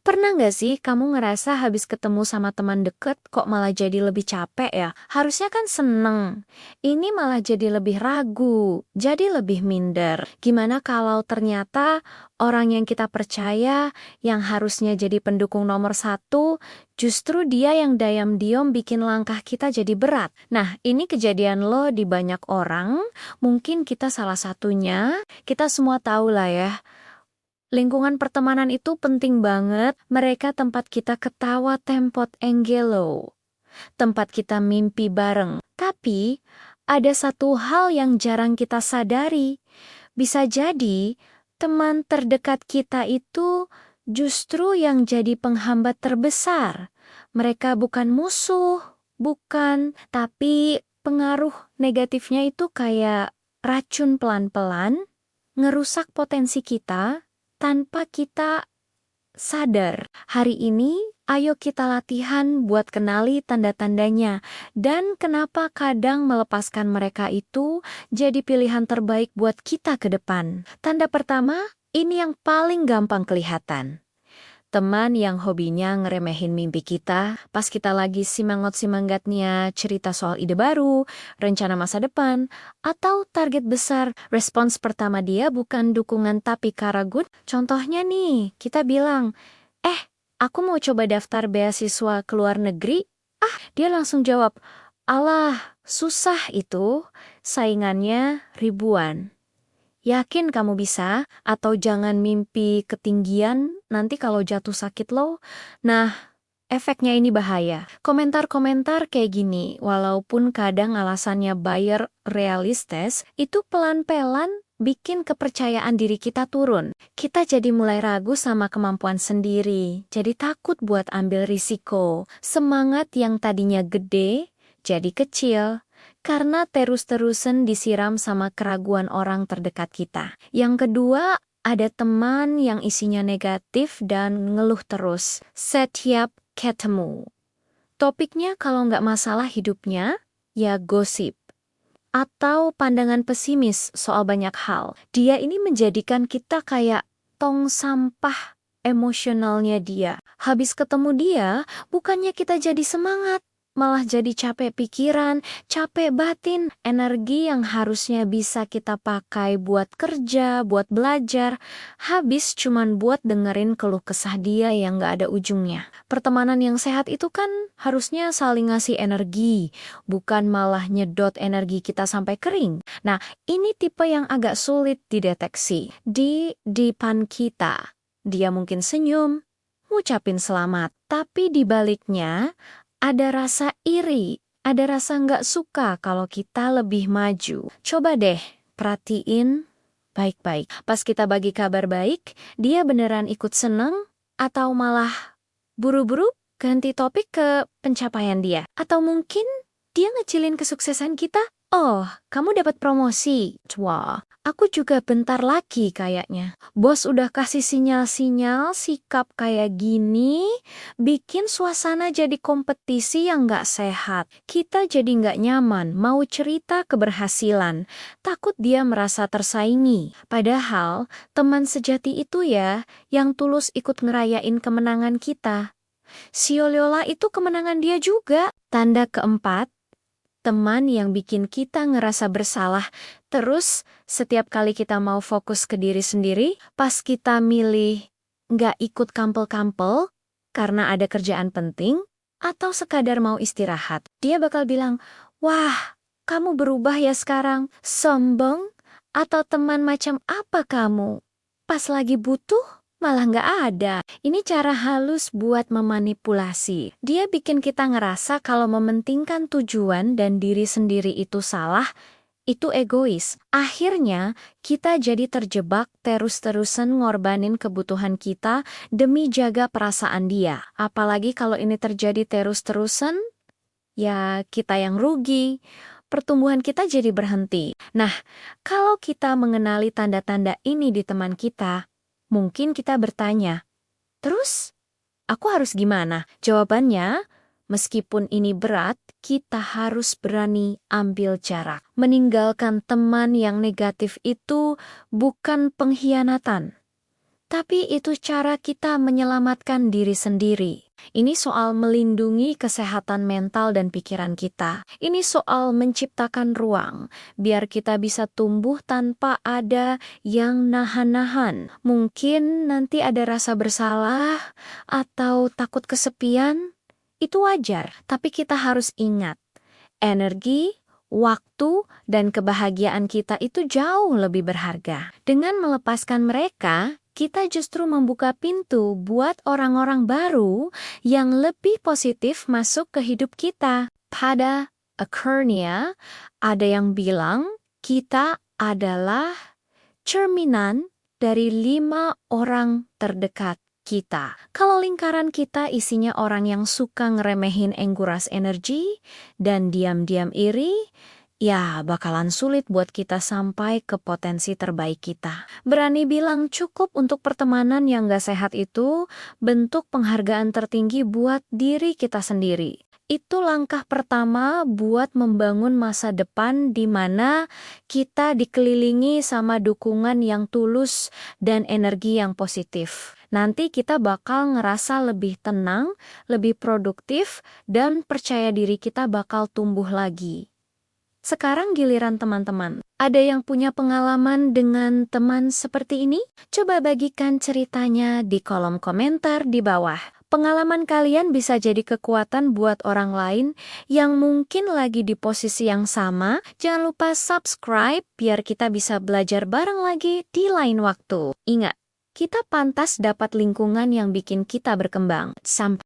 Pernah nggak sih kamu ngerasa habis ketemu sama teman deket kok malah jadi lebih capek ya? Harusnya kan seneng. Ini malah jadi lebih ragu, jadi lebih minder. Gimana kalau ternyata orang yang kita percaya, yang harusnya jadi pendukung nomor satu, justru dia yang diam-diam bikin langkah kita jadi berat. Nah, ini kejadian lo di banyak orang, mungkin kita salah satunya, kita semua tahu lah ya. Lingkungan pertemanan itu penting banget. Mereka tempat kita ketawa tempot enggelo. Tempat kita mimpi bareng. Tapi, ada satu hal yang jarang kita sadari. Bisa jadi, teman terdekat kita itu justru yang jadi penghambat terbesar. Mereka bukan musuh, bukan. Tapi, pengaruh negatifnya itu kayak racun pelan-pelan, ngerusak potensi kita, tanpa kita sadar. Hari ini, ayo kita latihan buat kenali tanda-tandanya. Dan kenapa kadang melepaskan mereka itu jadi pilihan terbaik buat kita ke depan. Tanda pertama, ini yang paling gampang kelihatan. Teman yang hobinya ngeremehin mimpi kita, pas kita lagi simangot-simanggatnya cerita soal ide baru, rencana masa depan, atau target besar. Respons pertama dia bukan dukungan tapi karagut. Contohnya nih, kita bilang, aku mau coba daftar beasiswa ke luar negeri. Dia langsung jawab, alah, susah itu, saingannya ribuan. Yakin kamu bisa? Atau jangan mimpi ketinggian, nanti kalau jatuh sakit lo. Nah, efeknya ini bahaya. Komentar-komentar kayak gini, walaupun kadang alasannya buyer realistis, itu pelan-pelan bikin kepercayaan diri kita turun. Kita jadi mulai ragu sama kemampuan sendiri, jadi takut buat ambil risiko. Semangat yang tadinya gede, jadi kecil. Karena terus-terusan disiram sama keraguan orang terdekat kita. Yang kedua, ada teman yang isinya negatif dan ngeluh terus. Setiap ketemu. Topiknya kalau nggak masalah hidupnya, ya gosip. Atau pandangan pesimis soal banyak hal. Dia ini menjadikan kita kayak tong sampah emosionalnya dia. Habis ketemu dia, bukannya kita jadi semangat, malah jadi capek pikiran, capek batin, energi yang harusnya bisa kita pakai buat kerja, buat belajar, habis cuman buat dengerin keluh kesah dia yang gak ada ujungnya. Pertemanan yang sehat itu kan harusnya saling ngasih energi, bukan malah nyedot energi kita sampai kering. Nah, ini tipe yang agak sulit dideteksi. Di depan kita, dia mungkin senyum, ngucapin selamat, tapi di baliknya ada rasa iri, ada rasa nggak suka kalau kita lebih maju. Coba deh, perhatiin baik-baik. Pas kita bagi kabar baik, dia beneran ikut seneng atau malah buru-buru ganti topik ke pencapaian dia. Atau mungkin dia ngecilin kesuksesan kita. Oh, kamu dapat promosi. Wah, aku juga bentar lagi kayaknya. Bos udah kasih sinyal-sinyal sikap kayak gini, bikin suasana jadi kompetisi yang nggak sehat. Kita jadi nggak nyaman, mau cerita keberhasilan. Takut dia merasa tersaingi. Padahal, teman sejati itu ya, yang tulus ikut ngerayain kemenangan kita. Si Oliola itu kemenangan dia juga. Tanda keempat, teman yang bikin kita ngerasa bersalah. Terus, setiap kali kita mau fokus ke diri sendiri, pas kita milih nggak ikut kampel-kampel karena ada kerjaan penting, atau sekadar mau istirahat, dia bakal bilang, wah, kamu berubah ya sekarang, sombong, atau teman macam apa kamu? Pas lagi butuh, malah nggak ada. Ini cara halus buat memanipulasi. Dia bikin kita ngerasa kalau mementingkan tujuan dan diri sendiri itu salah, itu egois. Akhirnya, kita jadi terjebak terus-terusan ngorbanin kebutuhan kita demi jaga perasaan dia. Apalagi kalau ini terjadi terus-terusan, ya kita yang rugi. Pertumbuhan kita jadi berhenti. Nah, kalau kita mengenali tanda-tanda ini di teman kita, mungkin kita bertanya, terus aku harus gimana? Jawabannya, meskipun ini berat, kita harus berani ambil jarak. Meninggalkan teman yang negatif itu bukan pengkhianatan, tapi itu cara kita menyelamatkan diri sendiri. Ini soal melindungi kesehatan mental dan pikiran kita. Ini soal menciptakan ruang, biar kita bisa tumbuh tanpa ada yang nahan-nahan. Mungkin nanti ada rasa bersalah atau takut kesepian. Itu wajar, tapi kita harus ingat, energi, waktu, dan kebahagiaan kita itu jauh lebih berharga. Dengan melepaskan mereka, kita justru membuka pintu buat orang-orang baru yang lebih positif masuk ke hidup kita. Pada akhirnya, ada yang bilang kita adalah cerminan dari 5 orang terdekat kita. Kalau lingkaran kita isinya orang yang suka ngeremehin nguras energi dan diam-diam iri, ya bakalan sulit buat kita sampai ke potensi terbaik kita. Berani bilang cukup untuk pertemanan yang gak sehat itu bentuk penghargaan tertinggi buat diri kita sendiri. Itu langkah pertama buat membangun masa depan di mana kita dikelilingi sama dukungan yang tulus dan energi yang positif. Nanti kita bakal ngerasa lebih tenang, lebih produktif, dan percaya diri kita bakal tumbuh lagi. Sekarang giliran teman-teman. Ada yang punya pengalaman dengan teman seperti ini? Coba bagikan ceritanya di kolom komentar di bawah. Pengalaman kalian bisa jadi kekuatan buat orang lain yang mungkin lagi di posisi yang sama. Jangan lupa subscribe biar kita bisa belajar bareng lagi di lain waktu. Ingat, kita pantas dapat lingkungan yang bikin kita berkembang. Sampai